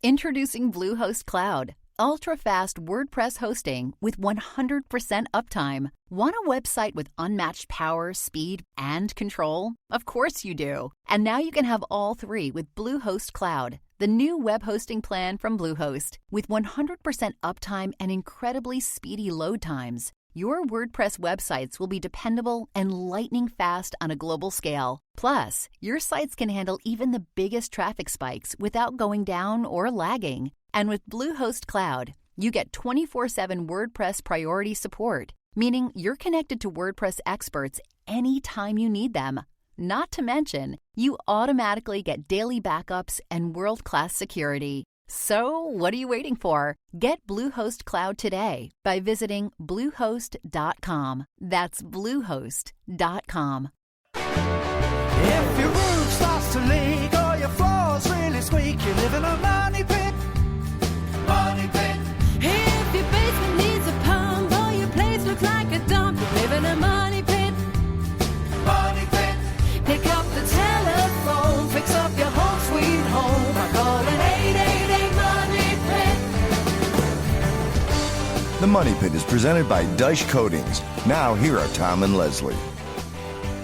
Introducing Bluehost Cloud, ultra-fast WordPress hosting with 100% uptime. Want a website with unmatched power, speed, and control? Of course you do. And now you can have all three with Bluehost Cloud, the new web hosting plan from Bluehost. With 100% uptime and incredibly speedy load times, your WordPress websites will be dependable and lightning fast on a global scale. Plus, your sites can handle even the biggest traffic spikes without going down or lagging. And with Bluehost Cloud, you get 24/7 WordPress priority support, meaning you're connected to WordPress experts anytime you need them. Not to mention, you automatically get daily backups and world-class security. So, what are you waiting for? Get Bluehost Cloud today by visiting Bluehost.com. That's Bluehost.com. If your roof starts to leak or your floors really squeak, you live in a money pit. Money pit. If your basement needs a pump or your place looks like a dump, you live in a money pit. Money pit. Pick up the telephone, fix up your home sweet home by calling 888 Money Pit. The Money Pit is presented by Dyche Coatings. Now, here are Tom and Leslie.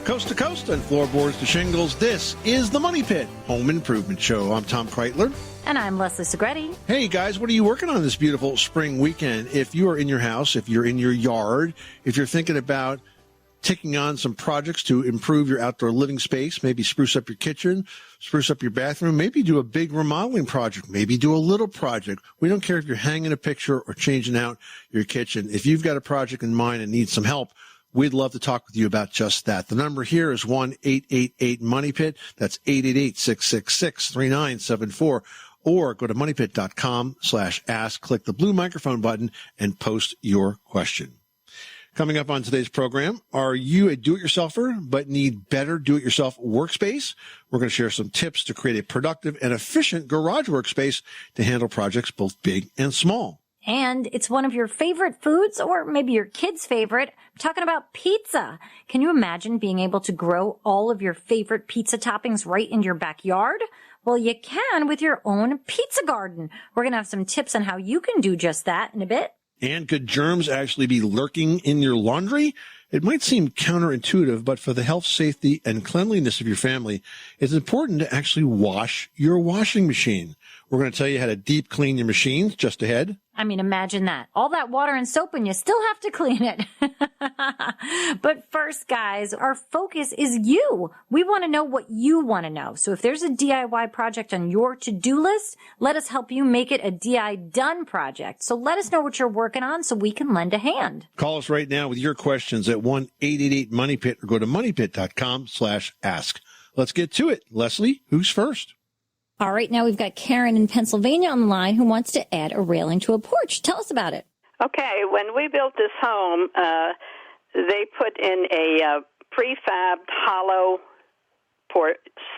Coast to coast and floorboards to shingles, this is the Money Pit Home Improvement Show. I'm Tom Kreitler. And I'm Leslie Segretti. Hey, guys, what are you working on this beautiful spring weekend? If you are in your house, if you're in your yard, if you're thinking about taking on some projects to improve your outdoor living space, maybe spruce up your kitchen, spruce up your bathroom, maybe do a big remodeling project, maybe do a little project. We don't care if you're hanging a picture or changing out your kitchen. If you've got a project in mind and need some help, we'd love to talk with you about just that. The number here is 1-888-MONEYPIT. That's 888-666-3974. Or go to moneypit.com/ask, click the blue microphone button, and post your question. Coming up on today's program, are you a do-it-yourselfer but need better do-it-yourself workspace? We're going to share some tips to create a productive and efficient garage workspace to handle projects both big and small. And it's one of your favorite foods, or maybe your kid's favorite. I'm talking about pizza. Can you imagine being able to grow all of your favorite pizza toppings right in your backyard? Well, you can with your own pizza garden. We're going to have some tips on how you can do just that in a bit. And could germs actually be lurking in your laundry? It might seem counterintuitive, but for the health, safety, and cleanliness of your family, it's important to actually wash your washing machine. We're going to tell you how to deep clean your machines just ahead. I mean, imagine that. All that water and soap and you still have to clean it. But first, guys, our focus is you. We want to know what you want to know. So if there's a DIY project on your to-do list, let us help you make it a DI done project. So let us know what you're working on so we can lend a hand. Call us right now with your questions at 1-888-MONEYPIT or go to moneypit.com/ask. Let's get to it. Leslie, who's first? All right, now we've got Karen in Pennsylvania on the line who wants to add a railing to a porch. Tell us about it. Okay, when we built this home, they put in a prefabbed hollow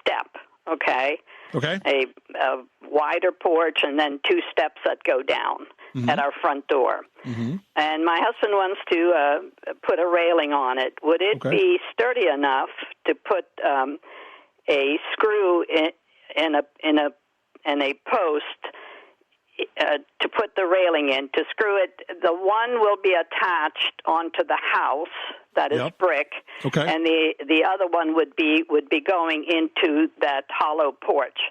step, okay? Okay. A wider porch and then two steps that go down at our front door. Mm-hmm. And my husband wants to put a railing on it. Would it be sturdy enough to put a screw in a post to put the railing in, to screw it? The one will be attached onto the house that is brick, and the other one would be going into that hollow porch.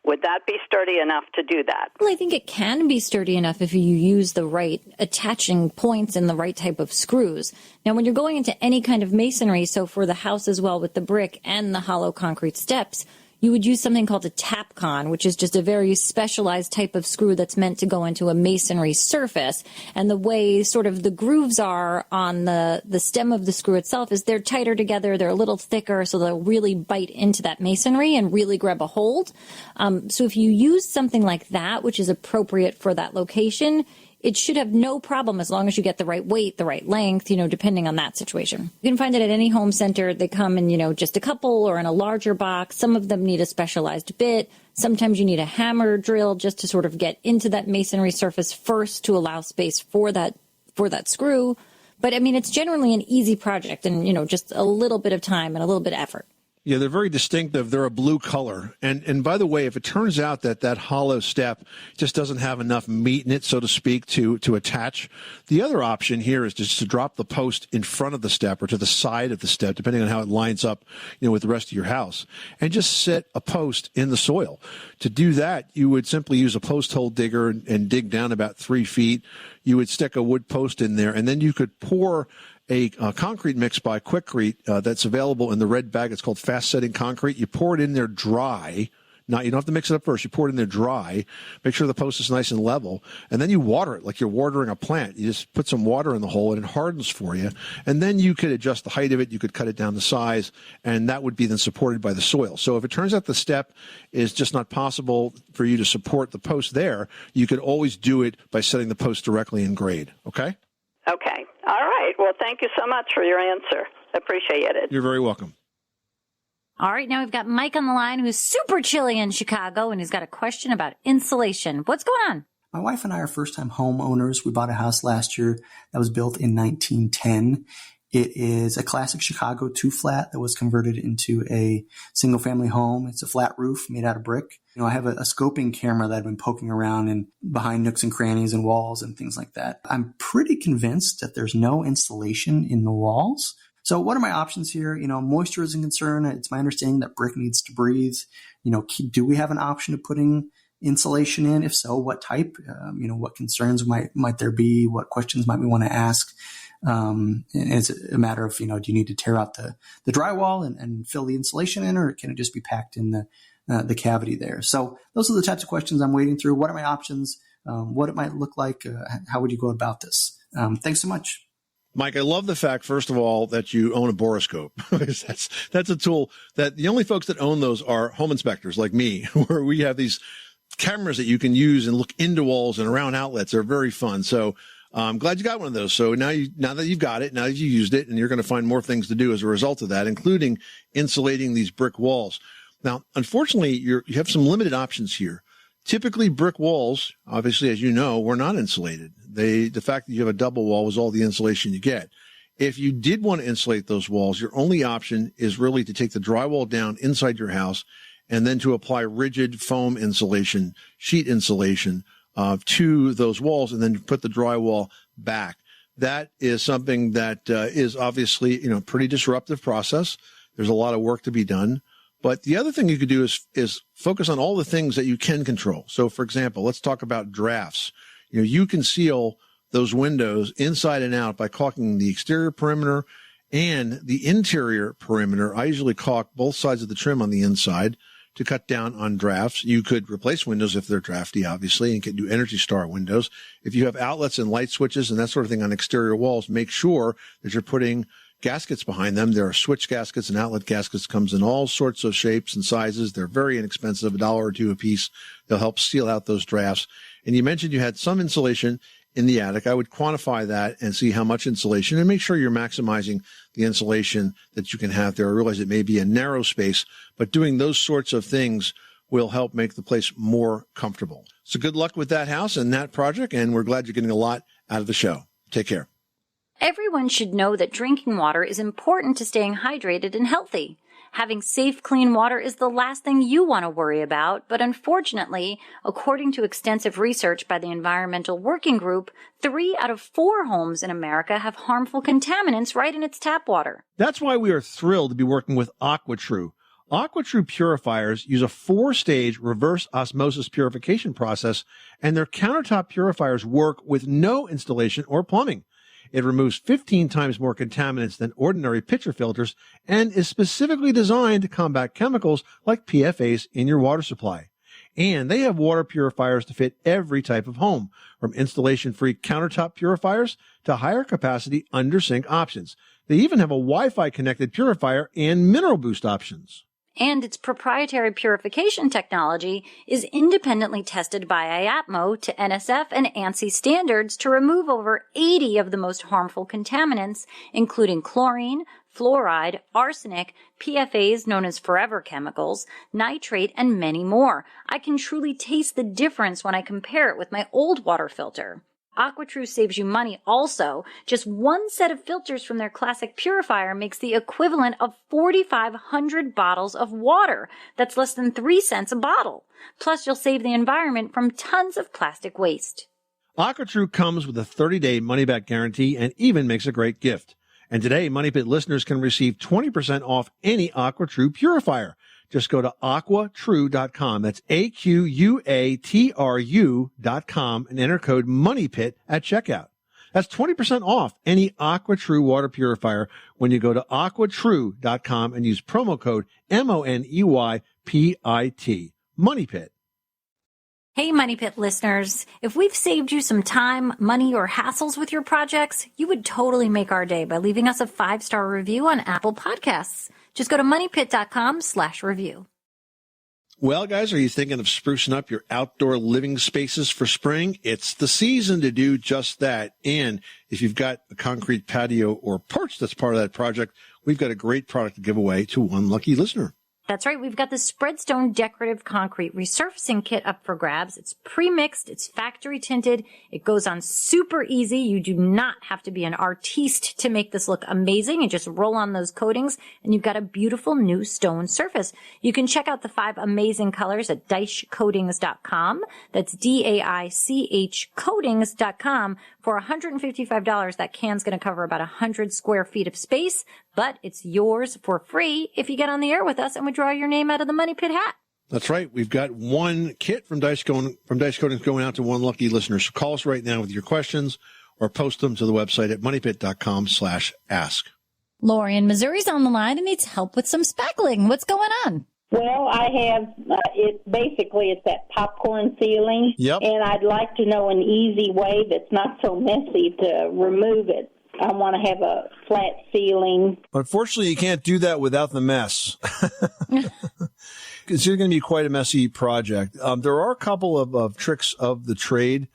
Would that be sturdy enough to do that? Well, I think it can be sturdy enough if you use the right attaching points and the right type of screws. Now, when you're going into any kind of masonry, so for the house as well with the brick and the hollow concrete steps, you would use something called a tapcon, which is just a very specialized type of screw that's meant to go into a masonry surface. And the way sort of the grooves are on the stem of the screw itself is they're tighter together, they're a little thicker, so they'll really bite into that masonry and really grab a hold. So if you use something like that, which is appropriate for that location, it should have no problem as long as you get the right weight, the right length, depending on that situation. You can find it at any home center. They come in, just a couple or in a larger box. Some of them need a specialized bit. Sometimes you need a hammer drill just to sort of get into that masonry surface first to allow space for that screw. But I mean, it's generally an easy project and, just a little bit of time and a little bit of effort. Yeah, they're very distinctive. They're a blue color. And by the way, if it turns out that that hollow step just doesn't have enough meat in it, so to speak, to attach, the other option here is just to drop the post in front of the step or to the side of the step, depending on how it lines up, with the rest of your house, and just set a post in the soil. To do that, you would simply use a post hole digger and dig down about 3 feet. You would stick a wood post in there, and then you could pour a concrete mix by Quikrete that's available in the red bag. It's called Fast Setting Concrete. You pour it in there dry. Now, you don't have to mix it up first. You pour it in there dry. Make sure the post is nice and level. And then you water it like you're watering a plant. You just put some water in the hole and it hardens for you. And then you could adjust the height of it. You could cut it down to size. And that would be then supported by the soil. So if it turns out the step is just not possible for you to support the post there, you could always do it by setting the post directly in grade. Okay? Okay. All right. Well, thank you so much for your answer. Appreciate it. You're very welcome. All right, now we've got Mike on the line who's super chilly in Chicago, and he's got a question about insulation. What's going on? My wife and I are first-time homeowners. We bought a house last year that was built in 1910. It is a classic Chicago 2-flat that was converted into a single-family home. It's a flat roof made out of brick. I have a scoping camera that I've been poking around and behind nooks and crannies and walls and things like that. I'm pretty convinced that there's no insulation in the walls. So what are my options here? Moisture is a concern. It's my understanding that brick needs to breathe. Do we have an option of putting insulation in? If so, what type? What concerns might there be? What questions might we want to ask? And it's a matter of, do you need to tear out the drywall and fill the insulation in, or can it just be packed in the cavity there? So those are the types of questions I'm wading through. What are my options? What it might look like? How would you go about this? Thanks so much. Mike, I love the fact, first of all, that you own a boroscope. That's a tool that the only folks that own those are home inspectors like me, where we have these cameras that you can use and look into walls and around outlets. They're very fun. So I'm glad you got one of those. So now that you've got it, now that you used it, and you're going to find more things to do as a result of that, including insulating these brick walls. Now, unfortunately, you have some limited options here. Typically, brick walls, obviously, as you know, were not insulated. The fact that you have a double wall was all the insulation you get. If you did want to insulate those walls, your only option is really to take the drywall down inside your house and then to apply rigid foam insulation, sheet insulation to those walls, and then put the drywall back. That is something that is obviously, pretty disruptive process. There's a lot of work to be done. But the other thing you could do is focus on all the things that you can control. So, for example, let's talk about drafts. You can seal those windows inside and out by caulking the exterior perimeter and the interior perimeter. I usually caulk both sides of the trim on the inside to cut down on drafts. You could replace windows if they're drafty, obviously, and can do Energy Star windows. If you have outlets and light switches and that sort of thing on exterior walls, make sure that you're putting gaskets behind them. There are switch gaskets and outlet gaskets, comes in all sorts of shapes and sizes. They're very inexpensive, $1 or $2 a piece. They'll help seal out those drafts. And you mentioned you had some insulation in the attic. I would quantify that and see how much insulation and make sure you're maximizing the insulation that you can have there. I realize it may be a narrow space, but doing those sorts of things will help make the place more comfortable. So good luck with that house and that project. And we're glad you're getting a lot out of the show. Take care. Everyone should know that drinking water is important to staying hydrated and healthy. Having safe, clean water is the last thing you want to worry about, but unfortunately, according to extensive research by the Environmental Working Group, 3 out of 4 homes in America have harmful contaminants right in its tap water. That's why we are thrilled to be working with AquaTrue. AquaTrue purifiers use a 4-stage reverse osmosis purification process, and their countertop purifiers work with no installation or plumbing. It removes 15 times more contaminants than ordinary pitcher filters and is specifically designed to combat chemicals like PFAS in your water supply. And they have water purifiers to fit every type of home, from installation-free countertop purifiers to higher capacity under-sink options. They even have a Wi-Fi connected purifier and mineral boost options. And its proprietary purification technology is independently tested by IAPMO to NSF and ANSI standards to remove over 80 of the most harmful contaminants, including chlorine, fluoride, arsenic, PFAS known as forever chemicals, nitrate, and many more. I can truly taste the difference when I compare it with my old water filter. AquaTrue saves you money also. Just one set of filters from their classic purifier makes the equivalent of 4,500 bottles of water. That's less than 3 cents a bottle. Plus, you'll save the environment from tons of plastic waste. AquaTrue comes with a 30-day money-back guarantee and even makes a great gift. And today, Money Pit listeners can receive 20% off any AquaTrue purifier. Just go to aquatrue.com. That's AQUATRU.com and enter code MONEYPIT at checkout. That's 20% off any AquaTrue water purifier when you go to aquatrue.com and use promo code MONEYPIT. Money Pit. Hey, Money Pit listeners, if we've saved you some time, money, or hassles with your projects, you would totally make our day by leaving us a 5-star review on Apple Podcasts. Just go to moneypit.com/review. Well, guys, are you thinking of sprucing up your outdoor living spaces for spring? It's the season to do just that. And if you've got a concrete patio or porch that's part of that project, we've got a great product to give away to one lucky listener. That's right. We've got the Spreadstone Decorative Concrete Resurfacing Kit up for grabs. It's pre-mixed. It's factory tinted. It goes on super easy. You do not have to be an artiste to make this look amazing. You just roll on those coatings and you've got a beautiful new stone surface. You can check out the 5 amazing colors at daichcoatings.com. That's DAICH coatings.com. For $155, that can's going to cover about 100 square feet of space, but it's yours for free if you get on the air with us and we draw your name out of the Money Pit hat. That's right. We've got one kit from Daich Coatings going out to one lucky listener. So call us right now with your questions or post them to the website at moneypit.com/ask. Lori in Missouri's on the line and needs help with some spackling. What's going on? Well, I have, it's that popcorn ceiling. Yep. And I'd like to know an easy way that's not so messy to remove it. I want to have a flat ceiling. Unfortunately, you can't do that without the mess. It's going to be quite a messy project. There are a couple of tricks of the trade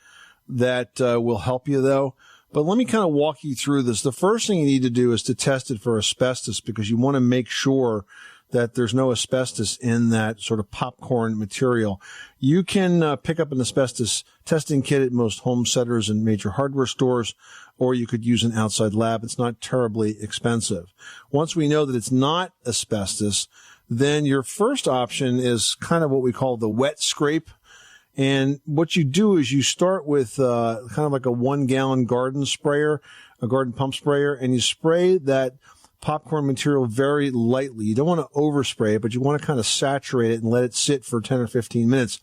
that will help you, though. But let me kind of walk you through this. The first thing you need to do is to test it for asbestos because you want to make sure that there's no asbestos in that sort of popcorn material. You can pick up an asbestos testing kit at most home centers and major hardware stores, or you could use an outside lab. It's not terribly expensive. Once we know that it's not asbestos, then your first option is kind of what we call the wet scrape. And what you do is you start with kind of like a 1-gallon garden sprayer, a garden pump sprayer, and you spray that popcorn material very lightly. You don't want to overspray it, but you want to kind of saturate it and let it sit for 10 or 15 minutes.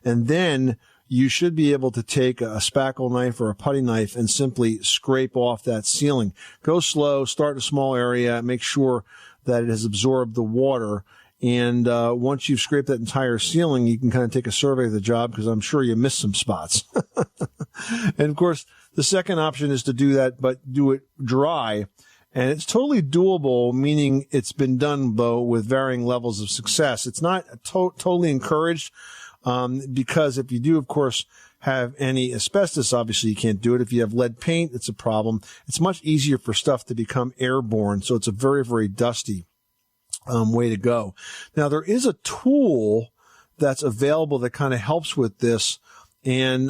And then you should be able to take a spackle knife or a putty knife and simply scrape off that ceiling. Go slow, start in a small area, make sure that it has absorbed the water. And once you've scraped that entire ceiling, you can kind of take a survey of the job because I'm sure you missed some spots. And, of course, the second option is to do that, but do it dry. And it's totally doable, meaning it's been done, though, with varying levels of success. It's not totally encouraged because if you do, of course, have any asbestos, obviously you can't do it. If you have lead paint, it's a problem. It's much easier for stuff to become airborne, so it's a very, very dusty way to go. Now, there is a tool that's available that kind of helps with this. And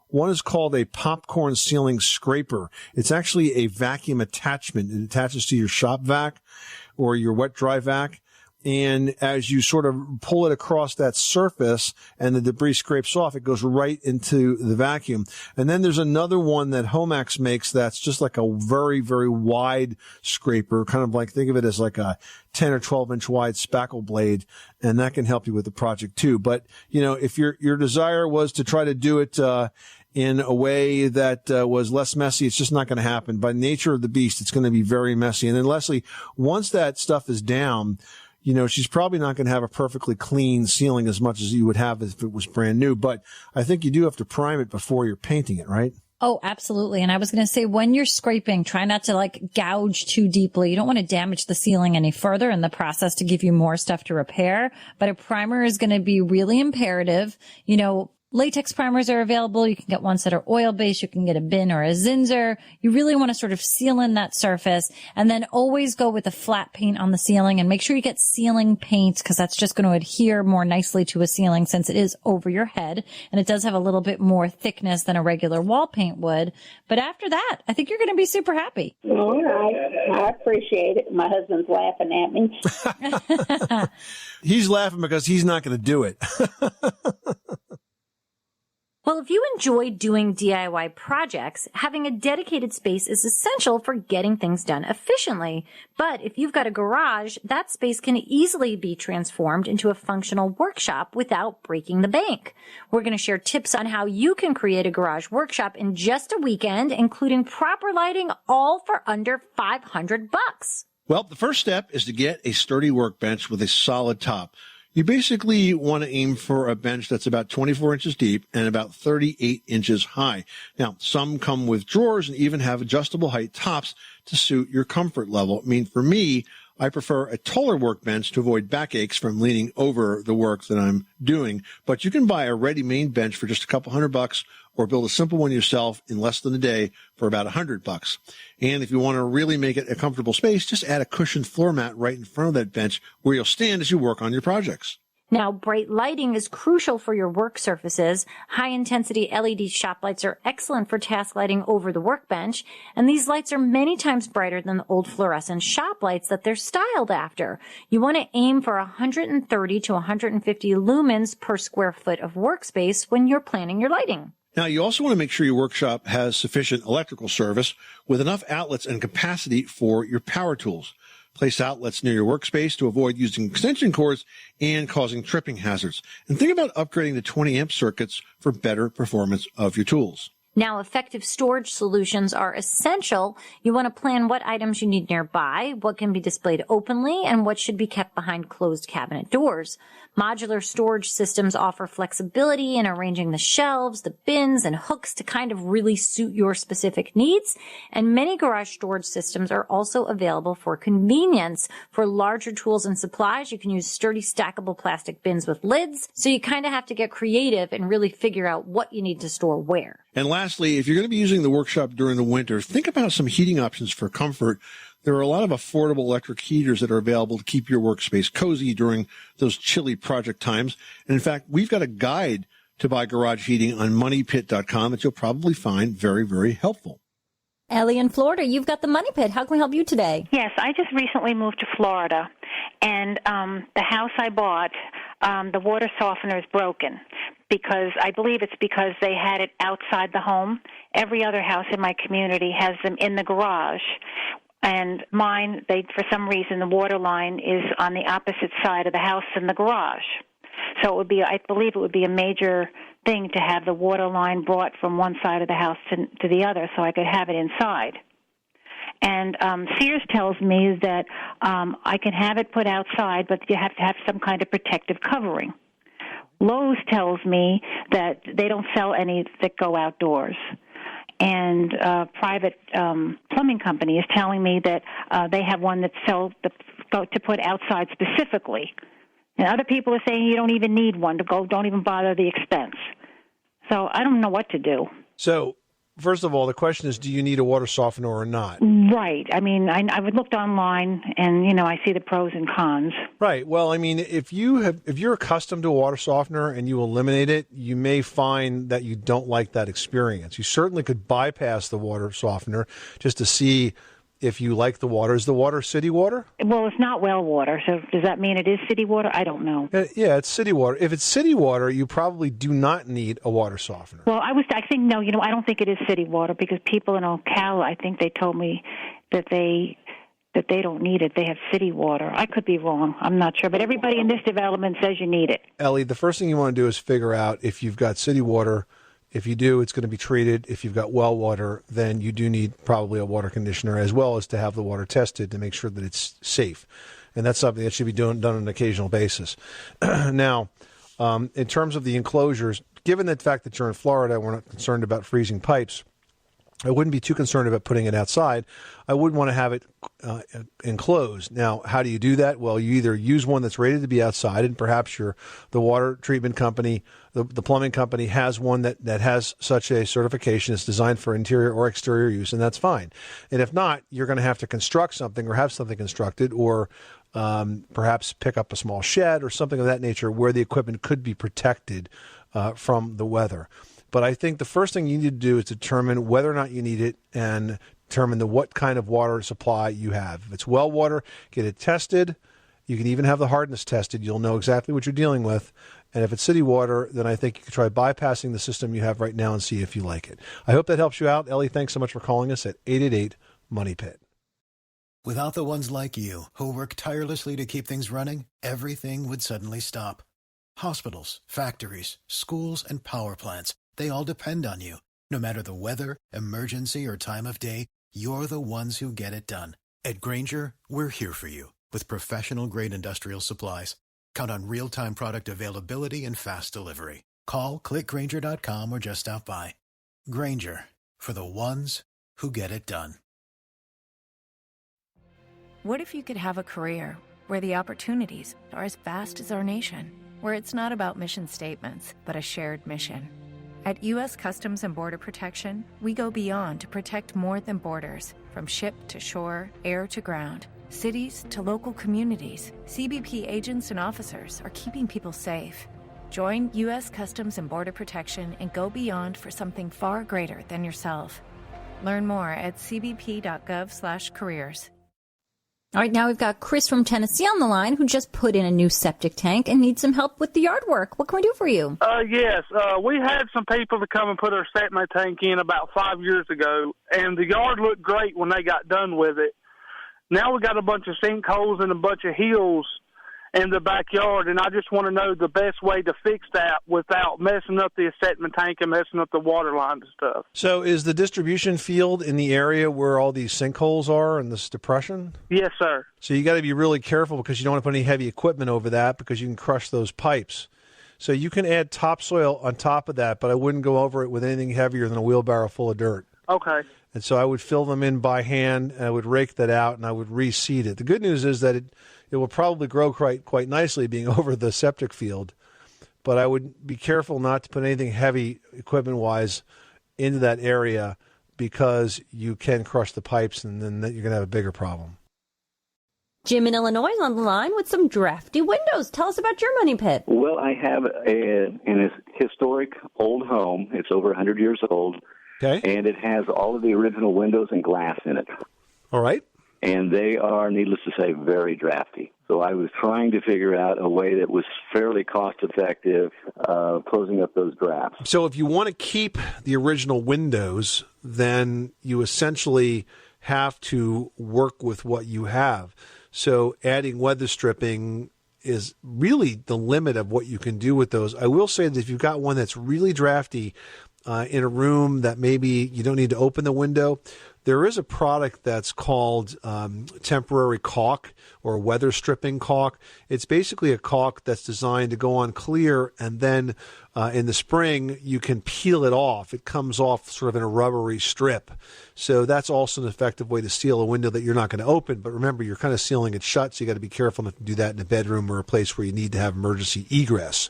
one is called a popcorn ceiling scraper. It's actually a vacuum attachment. It attaches to your shop vac or your wet dry vac. And as you sort of pull it across that surface and the debris scrapes off, it goes right into the vacuum. And then there's another one that Homax makes that's just like a very, very wide scraper, kind of like, think of it as like a 10 or 12 inch wide spackle blade. And that can help you with the project too. But, you know, if your desire was to try to do it, in a way that was less messy, it's just not going to happen. By nature of the beast, it's going to be very messy. And then Leslie, once that stuff is down, you know, she's probably not going to have a perfectly clean ceiling as much as you would have if it was brand new. But I think you do have to prime it before you're painting it, right? Oh, absolutely. And I was going to say, when you're scraping, try not to like gouge too deeply. You don't want to damage the ceiling any further in the process to give you more stuff to repair. But a primer is going to be really imperative. You know, Latex primers are available. You can get ones that are oil-based. You can get a bin or a Zinsser. You really want to sort of seal in that surface, and then always go with a flat paint on the ceiling, and make sure you get ceiling paint because that's just going to adhere more nicely to a ceiling since it is over your head, and it does have a little bit more thickness than a regular wall paint would. But after that, I think you're going to be super happy. All right. I appreciate it. My husband's laughing at me. He's laughing because he's not going to do it. Well, if you enjoy doing DIY projects, having a dedicated space is essential for getting things done efficiently. But if you've got a garage, that space can easily be transformed into a functional workshop without breaking the bank. We're going to share tips on how you can create a garage workshop in just a weekend, including proper lighting, all for under $500. Well, the first step is to get a sturdy workbench with a solid top. You basically want to aim for a bench that's about 24 inches deep and about 38 inches high. Now, some come with drawers and even have adjustable height tops to suit your comfort level. I mean, for me, I prefer a taller workbench to avoid backaches from leaning over the work that I'm doing. But you can buy a ready-made bench for just a couple $100 or build a simple one yourself in less than a day for about $100. And if you want to really make it a comfortable space, just add a cushioned floor mat right in front of that bench where you'll stand as you work on your projects. Now, bright lighting is crucial for your work surfaces. High-intensity LED shop lights are excellent for task lighting over the workbench, and these lights are many times brighter than the old fluorescent shop lights that they're styled after. You want to aim for 130 to 150 lumens per square foot of workspace when you're planning your lighting. Now, you also want to make sure your workshop has sufficient electrical service with enough outlets and capacity for your power tools. Place outlets near your workspace to avoid using extension cords and causing tripping hazards. And think about upgrading to 20 amp circuits for better performance of your tools. Now, effective storage solutions are essential. You want to plan what items you need nearby, what can be displayed openly, and what should be kept behind closed cabinet doors. Modular storage systems offer flexibility in arranging the shelves, the bins, and hooks to kind of really suit your specific needs. And many garage storage systems are also available for convenience. For larger tools and supplies, you can use sturdy stackable plastic bins with lids. So you kind of have to get creative and really figure out what you need to store where. And lastly, if you're going to be using the workshop during the winter, think about some heating options for comfort. There are a lot of affordable electric heaters that are available to keep your workspace cozy during those chilly project times. And in fact, we've got a guide to buy garage heating on moneypit.com that you'll probably find very, very helpful. Ellie in Florida, you've got the Money Pit. How can we help you today? Yes, I just recently moved to Florida, and the house I bought, the water softener is broken because I believe it's because they had it outside the home. Every other house in my community has them in the garage. And mine, for some reason, the water line is on the opposite side of the house than the garage. So it would be, I believe it would be a major thing to have the water line brought from one side of the house to the other so I could have it inside. And Sears tells me that I can have it put outside, but you have to have some kind of protective covering. Lowe's tells me that they don't sell any that go outdoors. And private plumbing company is telling me that they have one that sells to put outside specifically. And other people are saying you don't even need one to go, don't even bother the expense. So I don't know what to do. So, first of all, the question is, do you need a water softener or not? Right. I mean, I looked online, and, I see the pros and cons. Right. Well, I mean, if you're accustomed to a water softener and you eliminate it, you may find that you don't like that experience. You certainly could bypass the water softener just to see if you like the water. Is the water city water? Well, it's not well water, so does that mean it is city water? I don't know. Yeah, it's city water. If it's city water, you probably do not need a water softener. Well, I think, no, I don't think it is city water because people in Ocala, I think they told me that they don't need it. They have city water. I could be wrong. I'm not sure. But everybody in this development says you need it. Ellie, the first thing you want to do is figure out if you've got city water. If you do, it's going to be treated. If you've got well water, then you do need probably a water conditioner as well as to have the water tested to make sure that it's safe. And that's something that should be done on an occasional basis. Now, in terms of the enclosures, given the fact that you're in Florida, we're not concerned about freezing pipes. I wouldn't be too concerned about putting it outside. I wouldn't want to have it enclosed. Now, how do you do that? Well, you either use one that's rated to be outside, and perhaps the water treatment company, the plumbing company has one that has such a certification. It's designed for interior or exterior use, and that's fine. And if not, you're going to have to construct something or have something constructed, or perhaps pick up a small shed or something of that nature where the equipment could be protected from the weather. But I think the first thing you need to do is determine whether or not you need it and determine what kind of water supply you have. If it's well water, get it tested. You can even have the hardness tested. You'll know exactly what you're dealing with. And if it's city water, then I think you could try bypassing the system you have right now and see if you like it. I hope that helps you out. Ellie, thanks so much for calling us at 888-MONEY-PIT. Without the ones like you, who work tirelessly to keep things running, everything would suddenly stop. Hospitals, factories, schools, and power plants, they all depend on you. No matter the weather, emergency, or time of day, you're the ones who get it done. At Grainger, we're here for you with professional-grade industrial supplies. Count on real-time product availability and fast delivery. Call, clickgrainger.com, or just stop by. Grainger, for the ones who get it done. What if you could have a career where the opportunities are as vast as our nation, where it's not about mission statements, but a shared mission? At U.S. Customs and Border Protection, we go beyond to protect more than borders. From ship to shore, air to ground, cities to local communities, CBP agents and officers are keeping people safe. Join U.S. Customs and Border Protection and go beyond for something far greater than yourself. Learn more at cbp.gov/careers. All right, now we've got Chris from Tennessee on the line who just put in a new septic tank and needs some help with the yard work. What can we do for you? Yes. We had some people to come and put our septic tank in about 5 years ago, and the yard looked great when they got done with it. Now we got a bunch of sinkholes and a bunch of hills in the backyard, and I just want to know the best way to fix that without messing up the septic tank and messing up the water lines and stuff. So is the distribution field in the area where all these sinkholes are and this depression? Yes, sir. So you got to be really careful because you don't want to put any heavy equipment over that because you can crush those pipes. So you can add topsoil on top of that, but I wouldn't go over it with anything heavier than a wheelbarrow full of dirt. Okay. And so I would fill them in by hand, and I would rake that out, and I would reseed it. The good news is that it will probably grow quite nicely being over the septic field, but I would be careful not to put anything heavy equipment-wise into that area because you can crush the pipes, and then you're going to have a bigger problem. Jim in Illinois is on the line with some drafty windows. Tell us about your money pit. Well, I have an historic old home. It's over 100 years old. Okay. And it has all of the original windows and glass in it. All right. And they are, needless to say, very drafty. So I was trying to figure out a way that was fairly cost-effective closing up those drafts. So if you want to keep the original windows, then you essentially have to work with what you have. So adding weather stripping is really the limit of what you can do with those. I will say that if you've got one that's really drafty, in a room that maybe you don't need to open the window, there is a product that's called temporary caulk or weather stripping caulk. It's basically a caulk that's designed to go on clear, and then in the spring you can peel it off. It comes off sort of in a rubbery strip. So that's also an effective way to seal a window that you're not going to open. But remember, you're kind of sealing it shut, so you got to be careful not to do that in a bedroom or a place where you need to have emergency egress.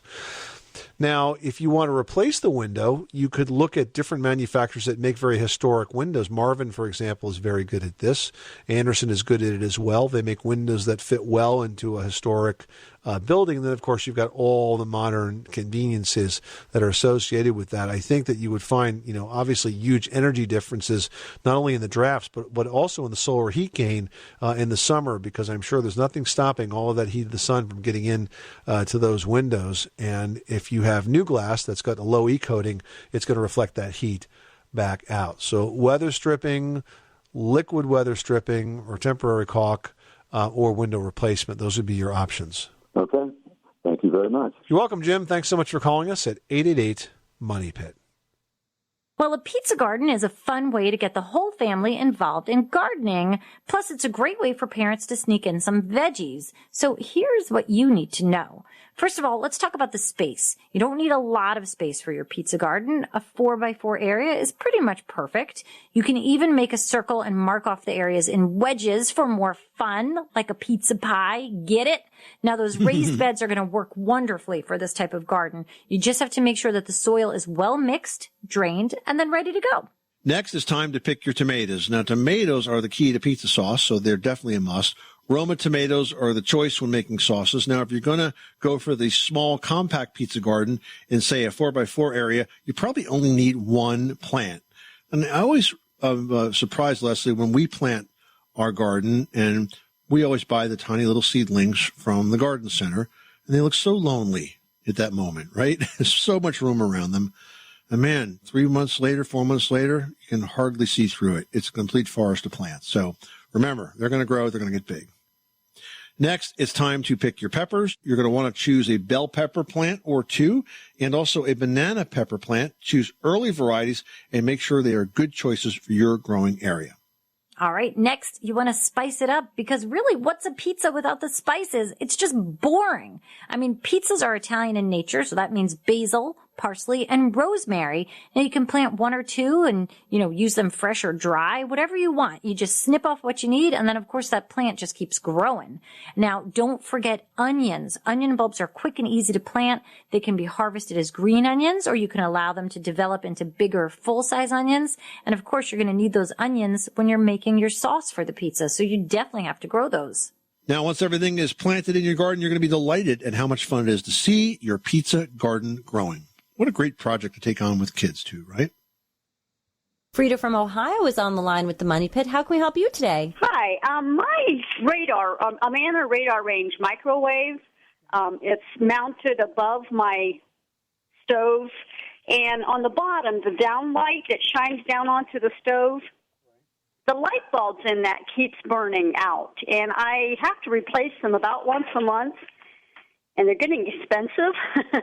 Now, if you want to replace the window, you could look at different manufacturers that make very historic windows. Marvin, for example, is very good at this. Anderson is good at it as well. They make windows that fit well into a historic building. And then, of course, you've got all the modern conveniences that are associated with that. I think that you would find, obviously huge energy differences, not only in the drafts, but also in the solar heat gain in the summer, because I'm sure there's nothing stopping all of that heat of the sun from getting in to those windows. And if you have new glass that's got a low E coating, it's going to reflect that heat back out. So weather stripping, liquid weather stripping, or temporary caulk, or window replacement, those would be your options. Okay. Thank you very much. You're welcome, Jim. Thanks so much for calling us at 888-MONEY-PIT. Well, a pizza garden is a fun way to get the whole family involved in gardening. Plus, it's a great way for parents to sneak in some veggies. So here's what you need to know. First of all, let's talk about the space. You don't need a lot of space for your pizza garden. A 4x4 area is pretty much perfect. You can even make a circle and mark off the areas in wedges for more fun, like a pizza pie. Get it? Now, those raised beds are going to work wonderfully for this type of garden. You just have to make sure that the soil is well mixed, drained, and then ready to go. Next, it's time to pick your tomatoes. Now, tomatoes are the key to pizza sauce, so they're definitely a must. Roma tomatoes are the choice when making sauces. Now, if you're going to go for the small, compact pizza garden in, say, a 4x4 area, you probably only need one plant. And I always surprised, Leslie, when we plant our garden, and we always buy the tiny little seedlings from the garden center, and they look so lonely at that moment, right? There's so much room around them. And man, 3 months later, 4 months later, you can hardly see through it. It's a complete forest of plants. So remember, they're going to grow, they're going to get big. Next, it's time to pick your peppers. You're going to want to choose a bell pepper plant or two, and also a banana pepper plant. Choose early varieties and make sure they are good choices for your growing area. All right. Next, you want to spice it up because really, what's a pizza without the spices? It's just boring. I mean, pizzas are Italian in nature, so that means basil, parsley, and rosemary. Now you can plant one or two and, use them fresh or dry, whatever you want. You just snip off what you need. And then, of course, that plant just keeps growing. Now, don't forget onions. Onion bulbs are quick and easy to plant. They can be harvested as green onions, or you can allow them to develop into bigger, full-size onions. And, of course, you're going to need those onions when you're making your sauce for the pizza. So you definitely have to grow those. Now, once everything is planted in your garden, you're going to be delighted at how much fun it is to see your pizza garden growing. What a great project to take on with kids, too, right? Frida from Ohio is on the line with the Money Pit. How can we help you today? Hi. My radar, I'm in a radar range microwave. It's mounted above my stove. And on the bottom, the down light that shines down onto the stove, the light bulbs in that keeps burning out. And I have to replace them about once a month. And they're getting expensive.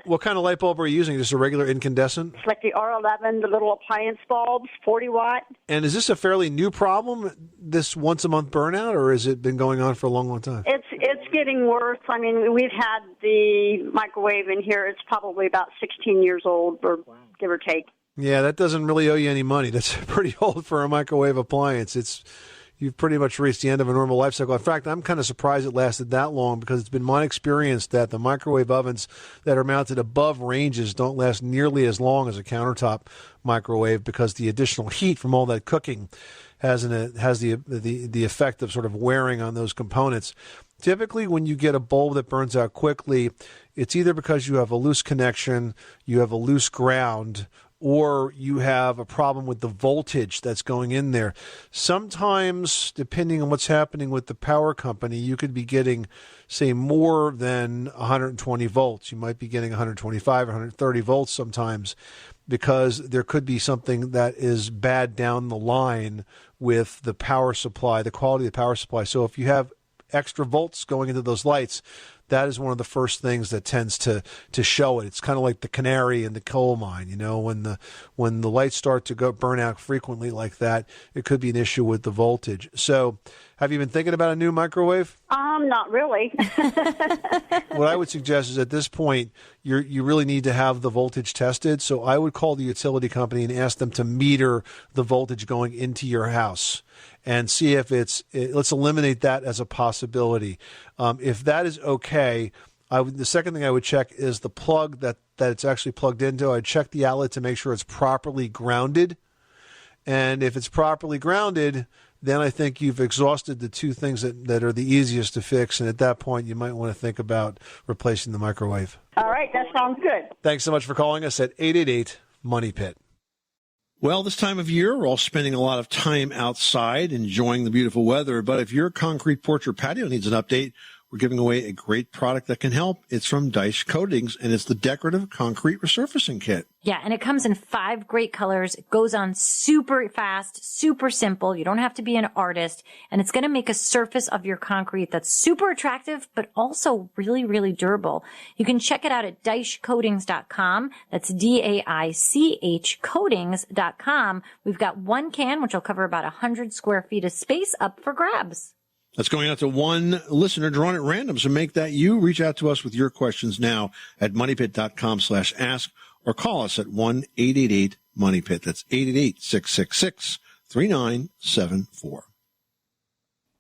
What kind of light bulb are you using? Just a regular incandescent? It's like the R11, the little appliance bulbs, 40 watt. And is this a fairly new problem, this once-a-month burnout, or has it been going on for a long, long time? It's getting worse. I mean, we've had the microwave in here. It's probably about 16 years old, or give or take. Yeah, that doesn't really owe you any money. That's pretty old for a microwave appliance. You've pretty much reached the end of a normal life cycle. In fact, I'm kind of surprised it lasted that long because it's been my experience that the microwave ovens that are mounted above ranges don't last nearly as long as a countertop microwave because the additional heat from all that cooking has the effect of sort of wearing on those components. Typically, when you get a bulb that burns out quickly, it's either because you have a loose connection, you have a loose ground, or you have a problem with the voltage that's going in there. Sometimes, depending on what's happening with the power company, you could be getting, say, more than 120 volts. You might be getting 125 or 130 volts sometimes because there could be something that is bad down the line with the power supply, the quality of the power supply. So if you have extra volts going into those lights, that is one of the first things that tends to show it. It's kind of like the canary in the coal mine, when the lights start to burn out frequently like that, it could be an issue with the voltage. So, have you been thinking about a new microwave? Not really. What I would suggest is at this point, you really need to have the voltage tested. So I would call the utility company and ask them to meter the voltage going into your house and see if let's eliminate that as a possibility. If that is okay, the second thing I would check is the plug that it's actually plugged into. I'd check the outlet to make sure it's properly grounded. And if it's properly grounded, then I think you've exhausted the two things that are the easiest to fix. And at that point, you might want to think about replacing the microwave. All right, that sounds good. Thanks so much for calling us at 888-MONEY-PIT. Well, this time of year, we're all spending a lot of time outside enjoying the beautiful weather. But if your concrete porch or patio needs an update, we're giving away a great product that can help. It's from Dice Coatings, and it's the Decorative Concrete Resurfacing Kit. Yeah, and it comes in 5 great colors. It goes on super fast, super simple. You don't have to be an artist. And it's going to make a surface of your concrete that's super attractive, but also really, really durable. You can check it out at DaichCoatings.com. That's DAICH Coatings.com. We've got 1 can, which will cover about 100 square feet of space up for grabs. That's going out to one listener drawn at random. So make that you. Reach out to us with your questions now at moneypit.com/ask or call us at 1-888-MONEYPIT. That's 888-666-3974.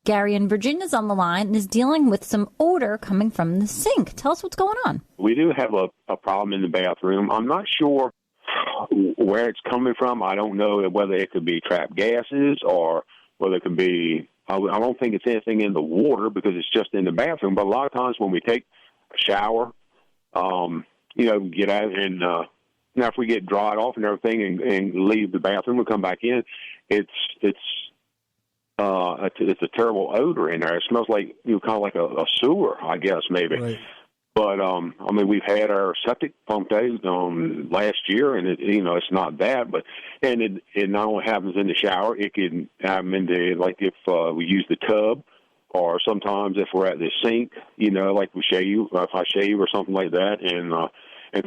Gary in Virginia's on the line and is dealing with some odor coming from the sink. Tell us what's going on. We do have a problem in the bathroom. I'm not sure where it's coming from. I don't know whether it could be trapped gases or whether it could be, I don't think it's anything in the water because it's just in the bathroom. But a lot of times when we take a shower, get out and now if we get dried off and everything and leave the bathroom and come back in, it's a terrible odor in there. It smells like, kind of like a sewer, I guess, maybe. Right. But, we've had our septic pumped out last year, and it's not bad, but, and it not only happens in the shower, it can happen in like if we use the tub, or sometimes if we're at the sink, like if I shave or something like that, and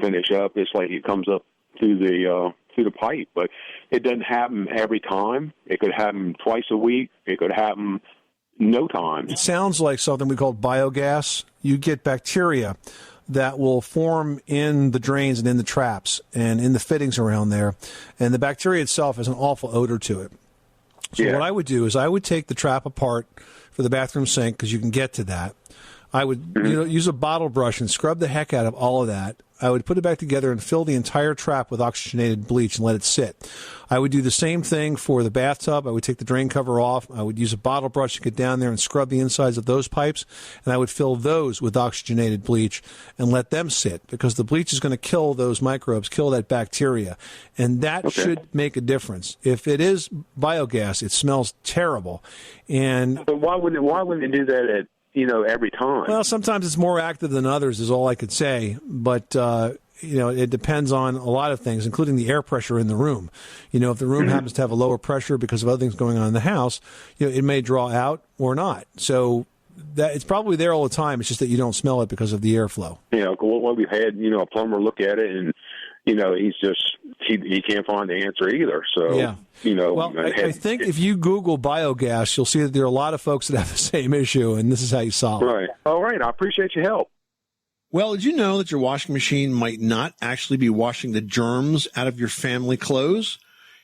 finish up, it's like it comes up through the pipe, but it doesn't happen every time. It could happen twice a week. It could happen no time. It sounds like something we call biogas. You get bacteria that will form in the drains and in the traps and in the fittings around there, and the bacteria itself has an awful odor to it. So what I would do is I would take the trap apart for the bathroom sink because you can get to that. I would use a bottle brush and scrub the heck out of all of that. I would put it back together and fill the entire trap with oxygenated bleach and let it sit. I would do the same thing for the bathtub. I would take the drain cover off. I would use a bottle brush to get down there and scrub the insides of those pipes, and I would fill those with oxygenated bleach and let them sit because the bleach is going to kill those microbes, kill that bacteria, and that should make a difference. If it is biogas, it smells terrible. And but why wouldn't it do that at every time? Well, sometimes it's more active than others is all I could say. But, it depends on a lot of things, including the air pressure in the room. If the room happens to have a lower pressure because of other things going on in the house, it may draw out or not. So that it's probably there all the time. It's just that you don't smell it because of the airflow. Well, we've had, a plumber look at it and, he's just, he can't find the answer either. So, yeah. Well, I think if you Google biogas, you'll see that there are a lot of folks that have the same issue, and this is how you solve it. Right. All right. I appreciate your help. Well, did you know that your washing machine might not actually be washing the germs out of your family clothes?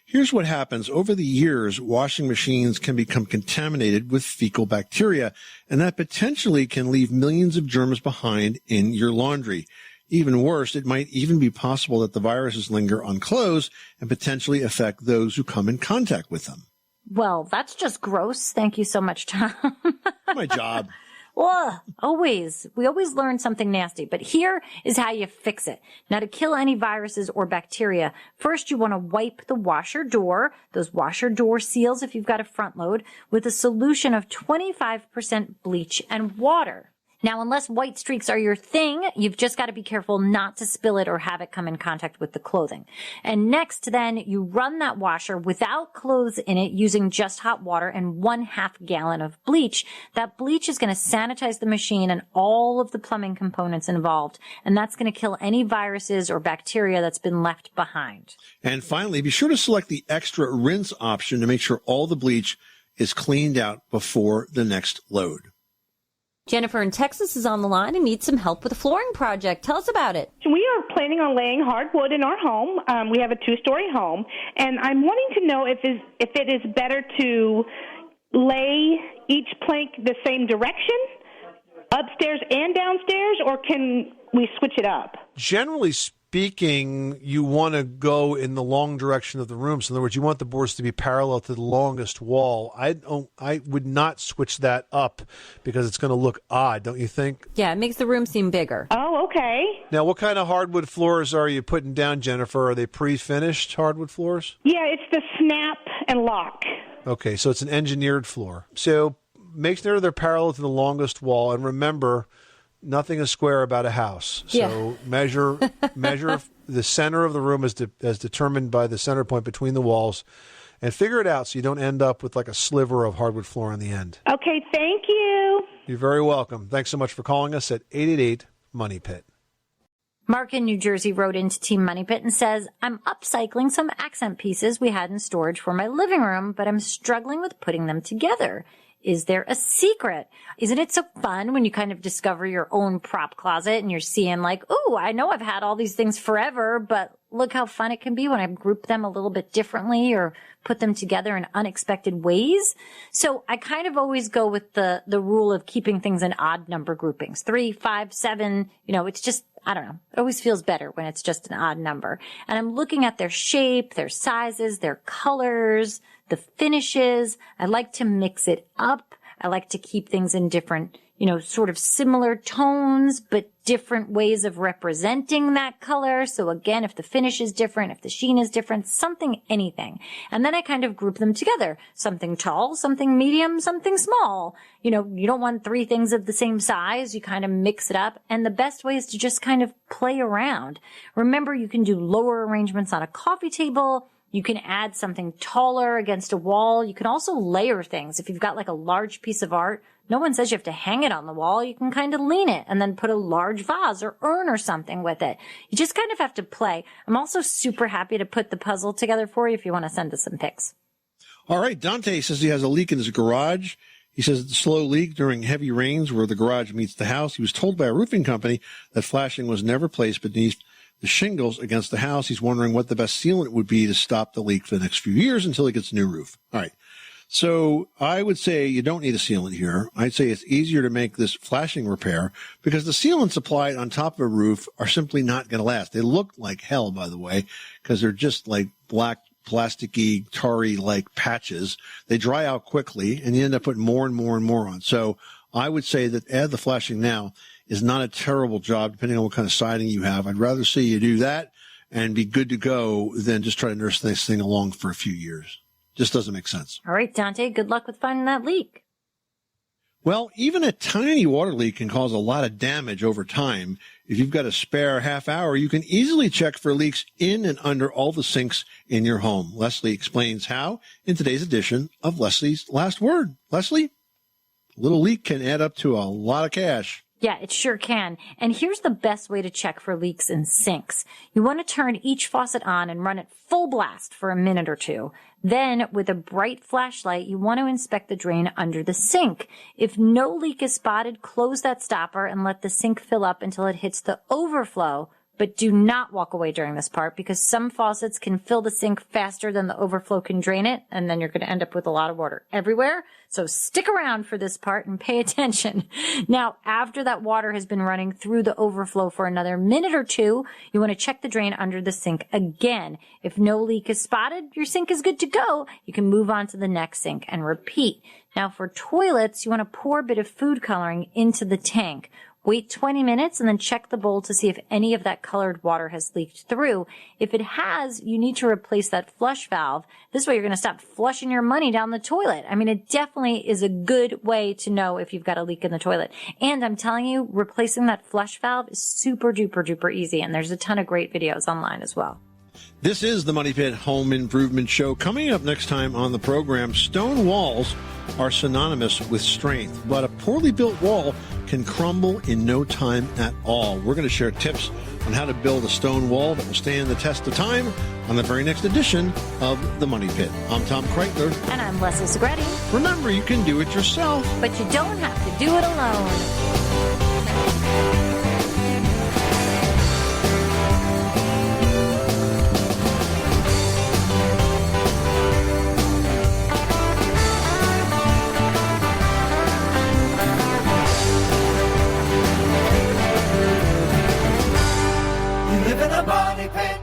Here's what happens. Over the years, washing machines can become contaminated with fecal bacteria, and that potentially can leave millions of germs behind in your laundry. Even worse, it might even be possible that the viruses linger on clothes and potentially affect those who come in contact with them. Well, that's just gross. Thank you so much, Tom. My job. Well, we always learn something nasty, but here is how you fix it. Now, to kill any viruses or bacteria, first you want to wipe the washer door, those washer door seals if you've got a front load, with a solution of 25% bleach and water. Now, unless white streaks are your thing, you've just got to be careful not to spill it or have it come in contact with the clothing. And next, then, you run that washer without clothes in it using just hot water and 1/2 gallon of bleach. That bleach is going to sanitize the machine and all of the plumbing components involved. And that's going to kill any viruses or bacteria that's been left behind. And finally, be sure to select the extra rinse option to make sure all the bleach is cleaned out before the next load. Jennifer in Texas is on the line and needs some help with a flooring project. Tell us about it. We are planning on laying hardwood in our home. We have a 2-story home, and I'm wanting to know if it is better to lay each plank the same direction, upstairs and downstairs, or can we switch it up? Generally speaking, you want to go in the long direction of the room. So in other words, you want the boards to be parallel to the longest wall. I would not switch that up because it's going to look odd, don't you think? Yeah, it makes the room seem bigger. Oh, okay. Now, what kind of hardwood floors are you putting down, Jennifer? Are they pre-finished hardwood floors? Yeah, it's the snap and lock. Okay, so it's an engineered floor. So make sure they're parallel to the longest wall, and remember, nothing is square about a house. So measure the center of the room as determined by the center point between the walls, and figure it out so you don't end up with like a sliver of hardwood floor on the end. Okay, thank you. You're very welcome. Thanks so much for calling us at 888-MONEY-PIT. Mark in New Jersey wrote into Team Money Pit and says, I'm upcycling some accent pieces we had in storage for my living room, but I'm struggling with putting them together. Is there a secret? Isn't it so fun when you kind of discover your own prop closet and you're seeing like, oh, I know I've had all these things forever, but look how fun it can be when I group them a little bit differently or put them together in unexpected ways. So I kind of always go with the rule of keeping things in odd number groupings. 3, 5, 7, it's just, I don't know. It always feels better when it's just an odd number. And I'm looking at their shape, their sizes, their colors, the finishes. I like to mix it up. I like to keep things in different, sort of similar tones, but different ways of representing that color. So again, if the finish is different, if the sheen is different, anything. And then I kind of group them together. Something tall, something medium, something small. You don't want 3 things of the same size. You kind of mix it up. And the best way is to just kind of play around. Remember, you can do lower arrangements on a coffee table. You can add something taller against a wall. You can also layer things. If you've got like a large piece of art, no one says you have to hang it on the wall. You can kind of lean it and then put a large vase or urn or something with it. You just kind of have to play. I'm also super happy to put the puzzle together for you if you want to send us some pics. All right. Dante says he has a leak in his garage. He says it's a slow leak during heavy rains where the garage meets the house. He was told by a roofing company that flashing was never placed beneath the shingles against the house. He's wondering what the best sealant would be to stop the leak for the next few years until he gets a new roof. All right. So I would say you don't need a sealant here. I'd say it's easier to make this flashing repair because the sealants applied on top of a roof are simply not going to last. They look like hell, by the way, because they're just like black, plasticky, tarry like patches. They dry out quickly and you end up putting more and more and more on. So I would say that add the flashing now is not a terrible job, depending on what kind of siding you have. I'd rather see you do that and be good to go than just try to nurse this thing along for a few years. Just doesn't make sense. All right, Dante, good luck with finding that leak. Well, even a tiny water leak can cause a lot of damage over time. If you've got a spare half hour, you can easily check for leaks in and under all the sinks in your home. Leslie explains how in today's edition of Leslie's Last Word. Leslie, a little leak can add up to a lot of cash. Yeah, it sure can. And here's the best way to check for leaks in sinks. You want to turn each faucet on and run it full blast for a minute or two. Then, with a bright flashlight, you want to inspect the drain under the sink. If no leak is spotted, close that stopper and let the sink fill up until it hits the overflow. But do not walk away during this part because some faucets can fill the sink faster than the overflow can drain it, and then you're going to end up with a lot of water everywhere. So stick around for this part and pay attention. Now, after that water has been running through the overflow for another minute or two, you want to check the drain under the sink again. If no leak is spotted, your sink is good to go. You can move on to the next sink and repeat. Now, for toilets, you want to pour a bit of food coloring into the tank. Wait 20 minutes and then check the bowl to see if any of that colored water has leaked through. If it has, you need to replace that flush valve. This way you're going to stop flushing your money down the toilet. I mean, it definitely is a good way to know if you've got a leak in the toilet. And I'm telling you, replacing that flush valve is super duper duper easy. And there's a ton of great videos online as well. This is the Money Pit Home Improvement Show. Coming up next time on the program, stone walls are synonymous with strength, but a poorly built wall can crumble in no time at all. We're going to share tips on how to build a stone wall that will stand the test of time on the very next edition of the Money Pit. I'm Tom Kreitler. And I'm Leslie Segretti. Remember, you can do it yourself, but you don't have to do it alone. Live in a money pit.